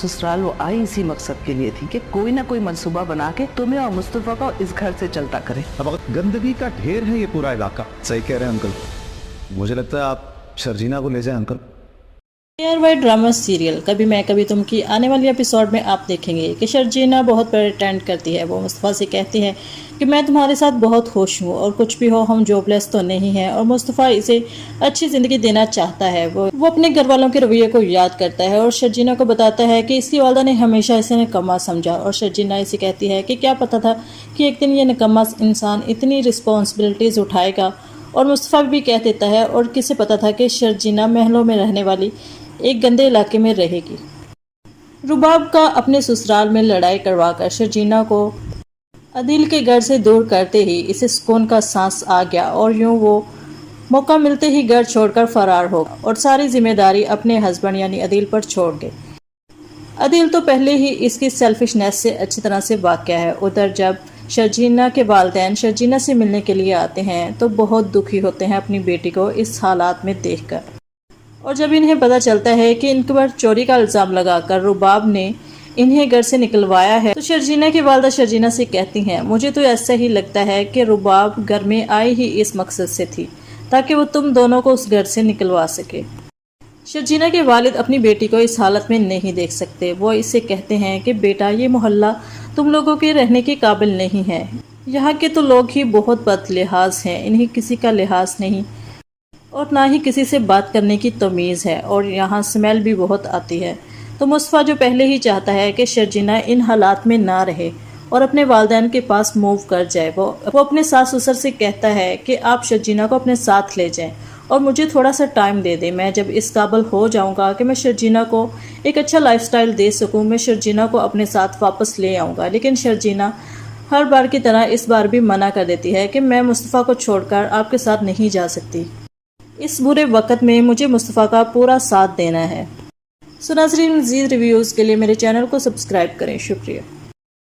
ससुराल वो आई इसी मकसद के लिए थी कि कोई ना कोई मंसूबा बना के तुम्हें और मुस्तफा को इस घर से चलता करे। अब गंदगी का ढेर है ये पूरा इलाका। सही कह रहे हैं अंकल, मुझे लगता है आप शर्जीना को ले जाएं अंकल। ARY ड्रामा सीरियल कभी मैं कभी तुम की आने वाली एपिसोड में आप देखेंगे कि शर्जीना बहुत प्रेटेंड करती है। वो मुस्तफ़ा से कहती है कि मैं तुम्हारे साथ बहुत खुश हूँ और कुछ भी हो हम जॉबलेस तो नहीं हैं, और मुस्तफ़ा इसे अच्छी ज़िंदगी देना चाहता है। वो अपने घर वालों के रवैये को याद करता है और शर्जीना को बताता है कि इसकी वालदा ने हमेशा इसे निकम्मा समझा, और शर्जीना इसे कहती है कि क्या पता था कि एक दिन ये निकम्मा इंसान इतनी रिस्पॉन्सिबिलिटीज़ उठाएगा। और मुस्तफ़ा भी कह देता है और किसे पता था कि शर्जीना महलों में रहने वाली एक गंदे इलाके में रहेगी। रुबाब का अपने ससुराल में लड़ाई करवाकर शर्जीना को अदील के घर से दूर करते ही इसे सुकून का सांस आ गया, और यूं वो मौका मिलते ही घर छोड़कर फरार हो और सारी जिम्मेदारी अपने हस्बैंड यानी अदील पर छोड़ गए। अदील तो पहले ही इसकी सेल्फिशनेस से अच्छी तरह से वाकिया है। उधर जब शर्जीना के वालिदैन शर्जीना से मिलने के लिए आते हैं तो बहुत दुखी होते हैं अपनी बेटी को इस हालात में देखकर, और जब इन्हें पता चलता है कि इनके पर चोरी का इल्ज़ाम लगाकर रुबाब ने इन्हें घर से निकलवाया है, तो शर्जीना की वालदा शर्जीना से कहती हैं मुझे तो ऐसा ही लगता है कि रुबाब घर में आई ही इस मकसद से थी ताकि वो तुम दोनों को उस घर से निकलवा सके। शर्जीना के वालिद अपनी बेटी को इस हालत में नहीं देख सकते। वो इससे कहते हैं कि बेटा ये मोहल्ला तुम लोगों के रहने के काबिल नहीं है, यहाँ के तो लोग ही बहुत बदलिहाज हैं, इन्हें किसी का लिहाज नहीं और ना ही किसी से बात करने की तमीज़ है, और यहाँ स्मेल भी बहुत आती है। तो मुस्तफ़ा जो पहले ही चाहता है कि शर्जीना इन हालात में ना रहे और अपने वालिदैन के पास मूव कर जाए, वो अपने सास ससुर से कहता है कि आप शर्जीना को अपने साथ ले जाएं और मुझे थोड़ा सा टाइम दे दें। मैं जब इस काबिल हो जाऊंगा कि मैं शर्जीना को एक अच्छा लाइफस्टाइल दे सकूं, मैं शर्जीना को अपने साथ वापस ले आऊँगा। लेकिन शर्जीना हर बार की तरह इस बार भी मना कर देती है कि मैं मुस्तफ़ा को छोड़कर आपके साथ नहीं जा सकती, इस बुरे वक्त में मुझे मुस्तफ़ा का पूरा साथ देना है। सो नाज़रीन, मज़ीद रिव्यूज़ के लिए मेरे चैनल को सब्सक्राइब करें। शुक्रिया।